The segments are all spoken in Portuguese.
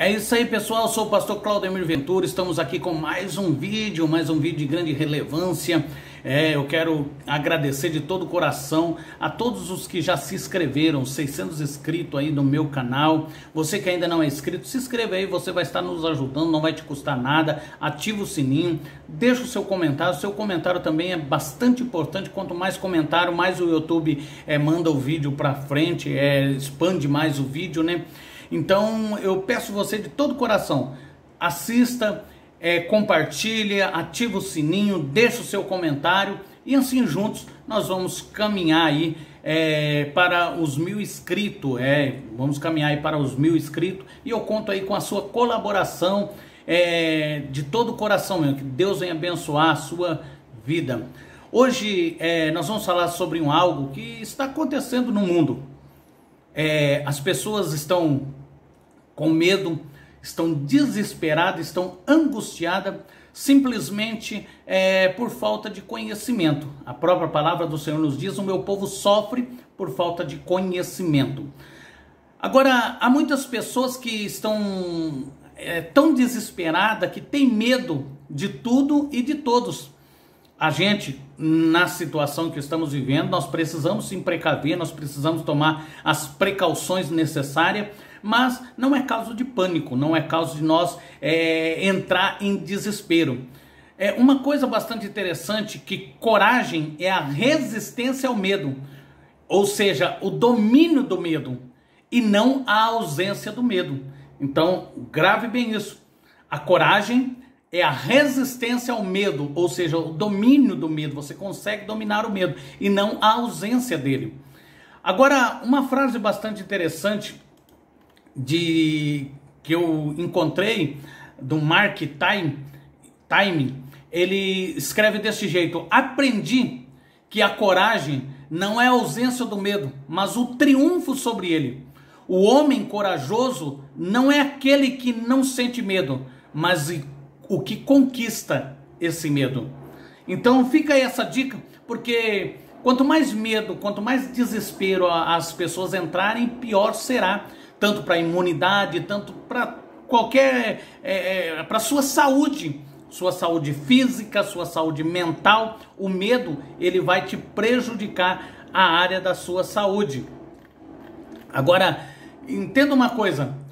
É isso aí, pessoal, eu sou o pastor Claudemir Ventura, estamos aqui com mais um vídeo de grande relevância. Eu quero agradecer de todo o coração a todos os que já se inscreveram, 600 inscritos aí no meu canal. Você que ainda não é inscrito, se inscreva aí, você vai estar nos ajudando, não vai te custar nada. Ativa o sininho, deixa o seu comentário também é bastante importante. Quanto mais comentário, mais o YouTube manda o vídeo para frente, expande mais o vídeo, né? Então eu peço você de todo coração, assista, compartilha, ativa o sininho, deixa o seu comentário e assim juntos nós vamos caminhar aí para os 1000 inscritos, vamos caminhar aí para os 1000 inscritos e eu conto aí com a sua colaboração de todo o coração mesmo, que Deus venha abençoar a sua vida. Hoje nós vamos falar sobre algo que está acontecendo no mundo. As pessoas estão com medo, estão desesperadas, estão angustiadas, simplesmente por falta de conhecimento. A própria palavra do Senhor nos diz: o meu povo sofre por falta de conhecimento. Agora, há muitas pessoas que estão tão desesperadas que têm medo de tudo e de todos. A gente, na situação que estamos vivendo, nós precisamos se precaver, nós precisamos tomar as precauções necessárias, mas não é caso de pânico, não é caso de nós entrar em desespero. Uma coisa bastante interessante, que coragem é a resistência ao medo, ou seja, o domínio do medo, e não a ausência do medo. Então, grave bem isso. A coragem é a resistência ao medo, ou seja, o domínio do medo. Você consegue dominar o medo e não a ausência dele. Agora, uma frase bastante interessante que eu encontrei do Mark Twain, ele escreve desse jeito: aprendi que a coragem não é a ausência do medo, mas o triunfo sobre ele. O homem corajoso não é aquele que não sente medo, mas o que conquista esse medo. Então fica aí essa dica, porque quanto mais medo, quanto mais desespero as pessoas entrarem, pior será, tanto para a imunidade, tanto para qualquer, para sua saúde física, sua saúde mental. O medo, ele vai te prejudicar a área da sua saúde. Agora, entenda uma coisa.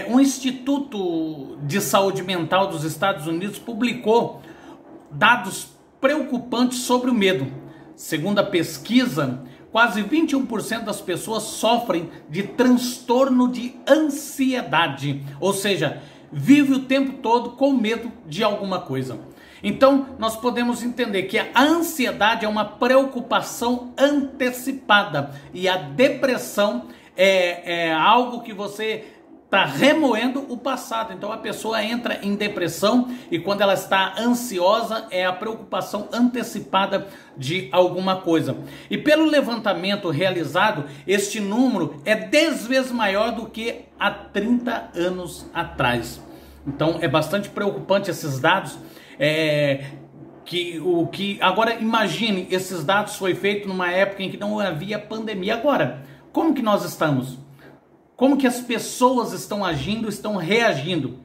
Um Instituto de Saúde Mental dos Estados Unidos publicou dados preocupantes sobre o medo. Segundo a pesquisa, quase 21% das pessoas sofrem de transtorno de ansiedade, ou seja, vive o tempo todo com medo de alguma coisa. Então, nós podemos entender que a ansiedade é uma preocupação antecipada e a depressão é algo que você está remoendo o passado. Então a pessoa entra em depressão, e quando ela está ansiosa é a preocupação antecipada de alguma coisa. E pelo levantamento realizado, este número é 10 vezes maior do que há 30 anos atrás. Então é bastante preocupante esses dados. Agora imagine, esses dados foi feito numa época em que não havia pandemia. Agora, como que nós estamos? Como que as pessoas estão agindo, estão reagindo?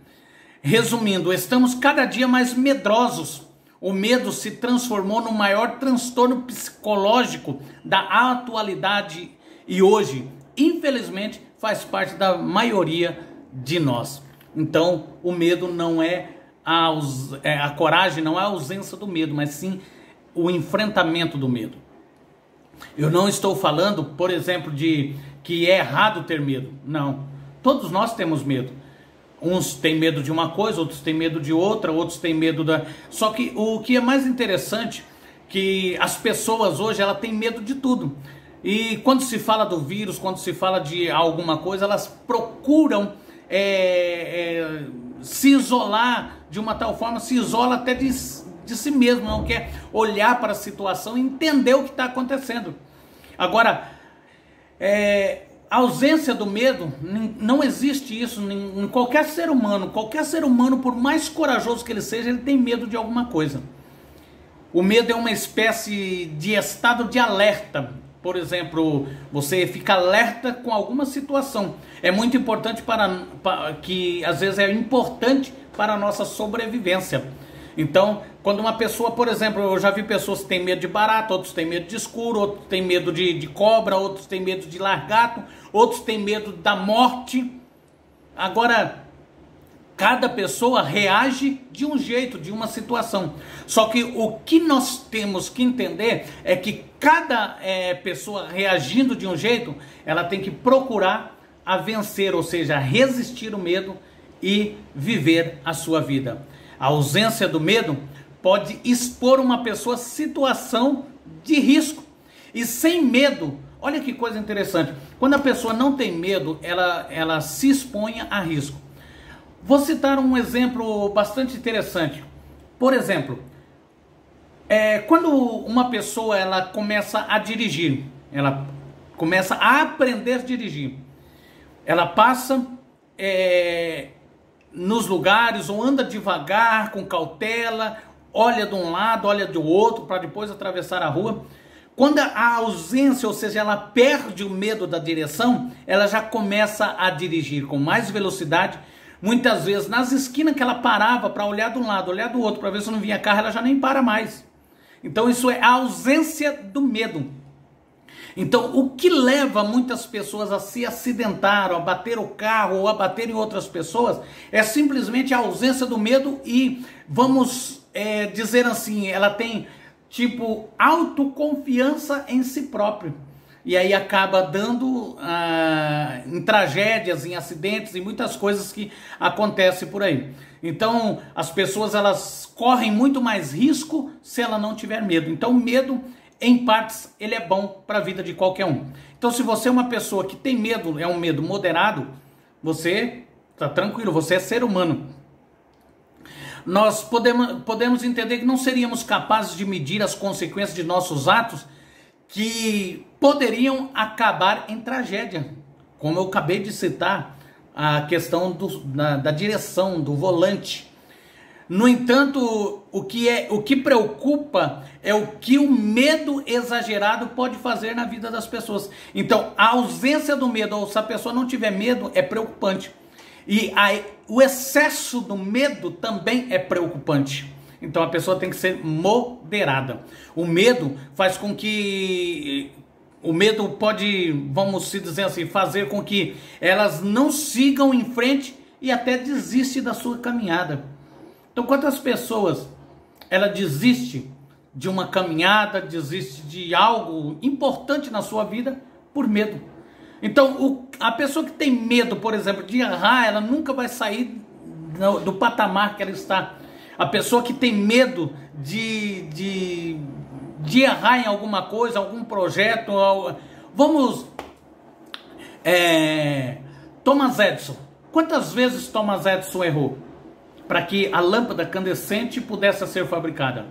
Resumindo, estamos cada dia mais medrosos. O medo se transformou no maior transtorno psicológico da atualidade e hoje, infelizmente, faz parte da maioria de nós. Então, o medo não a coragem não é a ausência do medo, mas sim o enfrentamento do medo. Eu não estou falando, por exemplo, de que é errado ter medo. Não. Todos nós temos medo. Uns têm medo de uma coisa, outros têm medo de outra, outros têm medo da... Só que o que é mais interessante, que as pessoas hoje, elas têm medo de tudo. E quando se fala do vírus, quando se fala de alguma coisa, elas procuram se isolar de uma tal forma, se isola até de si mesmo, não quer olhar para a situação e entender o que está acontecendo. Agora, a ausência do medo, não existe isso em qualquer ser humano. Qualquer ser humano, por mais corajoso que ele seja, ele tem medo de alguma coisa. O medo é uma espécie de estado de alerta, por exemplo, você fica alerta com alguma situação. É muito importante que às vezes é importante para a nossa sobrevivência. Então, quando uma pessoa, por exemplo, eu já vi pessoas que têm medo de barata, outros têm medo de escuro, outros têm medo de cobra, outros têm medo de lagarto, outros têm medo da morte. Agora, cada pessoa reage de um jeito, de uma situação. Só que o que nós temos que entender é que cada pessoa reagindo de um jeito, ela tem que procurar a vencer, ou seja, resistir o medo e viver a sua vida. A ausência do medo pode expor uma pessoa a situação de risco. E sem medo, olha que coisa interessante, quando a pessoa não tem medo, ela se expõe a risco. Vou citar um exemplo bastante interessante. Por exemplo, quando uma pessoa ela começa a dirigir, ela começa a aprender a dirigir, ela passa nos lugares ou anda devagar, com cautela, olha de um lado, olha do outro, para depois atravessar a rua. Quando a ausência, ou seja, ela perde o medo da direção, ela já começa a dirigir com mais velocidade. Muitas vezes, nas esquinas que ela parava para olhar de um lado, olhar do outro, para ver se não vinha carro, ela já nem para mais. Então isso é a ausência do medo. Então o que leva muitas pessoas a se acidentar, ou a bater o carro, ou a bater em outras pessoas, é simplesmente a ausência do medo e, vamos dizer assim, ela tem tipo autoconfiança em si próprio. E aí acaba dando em tragédias, em acidentes, em muitas coisas que acontecem por aí. Então as pessoas elas correm muito mais risco se ela não tiver medo. Então o medo, em partes, ele é bom para a vida de qualquer um. Então se você é uma pessoa que tem medo, é um medo moderado, você está tranquilo, você é ser humano. Nós podemos entender que não seríamos capazes de medir as consequências de nossos atos que poderiam acabar em tragédia, como eu acabei de citar, a questão da direção, do volante. No entanto, o que preocupa é o que o medo exagerado pode fazer na vida das pessoas. Então, a ausência do medo, ou se a pessoa não tiver medo, é preocupante. E o excesso do medo também é preocupante. Então a pessoa tem que ser moderada. O medo faz com que... O medo pode, vamos se dizer assim, fazer com que elas não sigam em frente e até desistem da sua caminhada. Então quantas pessoas ela desiste de uma caminhada, desiste de algo importante na sua vida por medo. Então a pessoa que tem medo, por exemplo, de errar, ela nunca vai sair do patamar que ela está. A pessoa que tem medo de errar em alguma coisa, algum projeto, Thomas Edison. Quantas vezes Thomas Edison errou para que a lâmpada incandescente pudesse ser fabricada?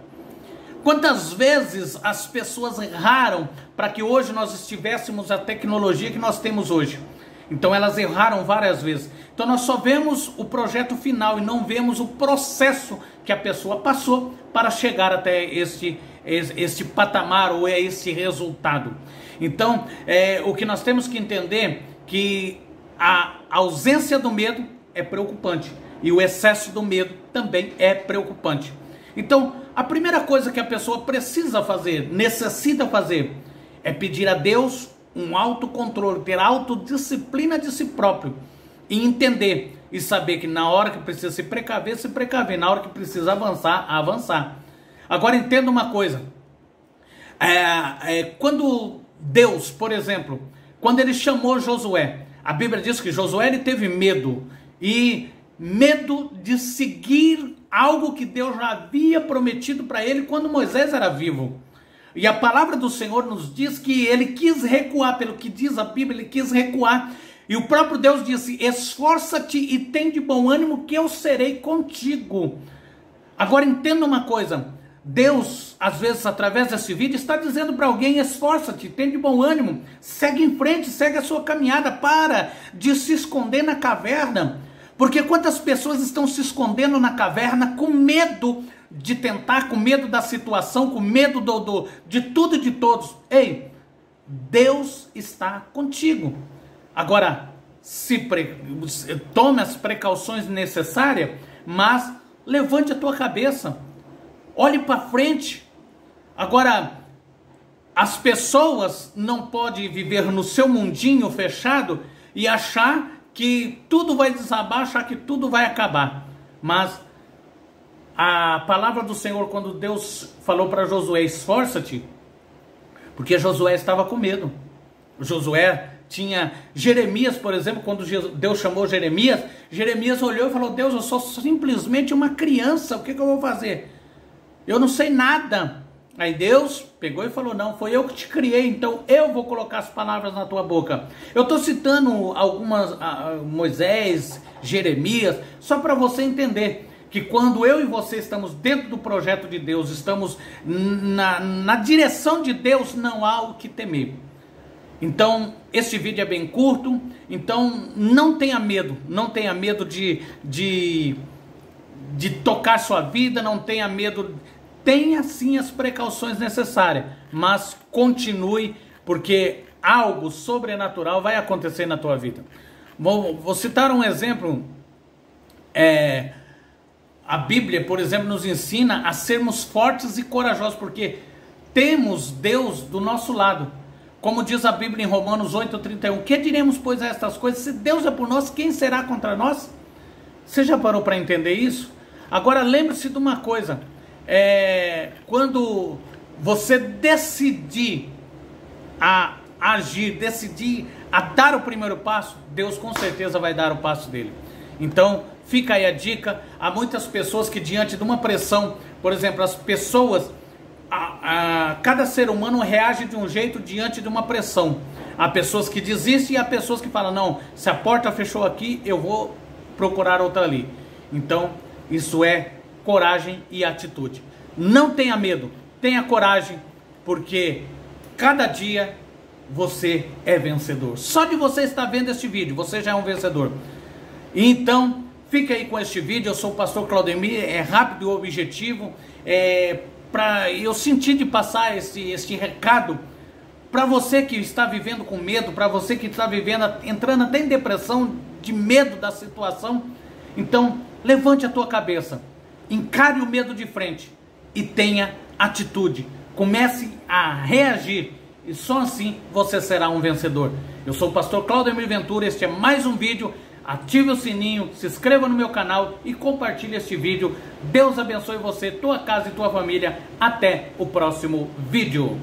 Quantas vezes as pessoas erraram para que hoje nós estivéssemos a tecnologia que nós temos hoje? Então elas erraram várias vezes. Então nós só vemos o projeto final e não vemos o processo que a pessoa passou para chegar até este patamar ou este resultado. Então o que nós temos que entender que a ausência do medo é preocupante e o excesso do medo também é preocupante. Então a primeira coisa que a pessoa precisa fazer, necessita fazer, é pedir a Deus um autocontrole, ter autodisciplina de si próprio e entender e saber que na hora que precisa se precaver, na hora que precisa avançar. Agora entenda uma coisa, quando Deus, por exemplo, quando ele chamou Josué, a Bíblia diz que Josué ele teve medo, e medo de seguir algo que Deus já havia prometido para ele quando Moisés era vivo. E a palavra do Senhor nos diz que ele quis recuar, pelo que diz a Bíblia, ele quis recuar. E o próprio Deus disse: esforça-te e tem de bom ânimo que eu serei contigo. Agora entenda uma coisa, Deus, às vezes, através desse vídeo, está dizendo para alguém: esforça-te, tem de bom ânimo, segue em frente, segue a sua caminhada, para de se esconder na caverna. Porque quantas pessoas estão se escondendo na caverna com medo de tentar, com medo da situação, com medo de tudo e de todos. Ei, Deus está contigo. Agora, tome as precauções necessárias, mas levante a tua cabeça, olhe para frente. Agora, as pessoas não podem viver no seu mundinho fechado e achar que tudo vai desabar, achar que tudo vai acabar. Mas a palavra do Senhor, quando Deus falou para Josué, esforça-te, porque Josué estava com medo. Josué tinha Jeremias, por exemplo, quando Deus chamou Jeremias, Jeremias olhou e falou: Deus, eu sou simplesmente uma criança, o que eu vou fazer? Eu não sei nada. Aí Deus pegou e falou: não, foi eu que te criei, então eu vou colocar as palavras na tua boca. Eu estou citando algumas, Moisés, Jeremias, só para você entender que quando eu e você estamos dentro do projeto de Deus, estamos na direção de Deus, não há o que temer. Então, esse vídeo é bem curto, então não tenha medo de tocar sua vida, não tenha medo, tenha sim as precauções necessárias, mas continue, porque algo sobrenatural vai acontecer na tua vida. Vou citar um exemplo. A Bíblia, por exemplo, nos ensina a sermos fortes e corajosos, porque temos Deus do nosso lado. Como diz a Bíblia em Romanos 8:31, que diremos, pois, a estas coisas? Se Deus é por nós, quem será contra nós? Você já parou para entender isso? Agora lembre-se de uma coisa, quando você decidir a agir, decidir a dar o primeiro passo, Deus com certeza vai dar o passo dele. Então, fica aí a dica. Há muitas pessoas que diante de uma pressão, por exemplo, as pessoas, cada ser humano reage de um jeito diante de uma pressão. Há pessoas que desistem e há pessoas que falam: não, se a porta fechou aqui, eu vou procurar outra ali. Então, isso é coragem e atitude. Não tenha medo, tenha coragem, porque cada dia você é vencedor. Só de você estar vendo este vídeo, você já é um vencedor. Então, fica aí com este vídeo. Eu sou o pastor Claudemir, é rápido e objetivo. Eu senti de passar este recado para você que está vivendo com medo, para você que está entrando até em depressão, de medo da situação. Então, levante a tua cabeça, encare o medo de frente e tenha atitude. Comece a reagir e só assim você será um vencedor. Eu sou o pastor Claudemir Ventura, este é mais um vídeo. Ative o sininho, se inscreva no meu canal e compartilhe este vídeo. Deus abençoe você, tua casa e tua família. Até o próximo vídeo.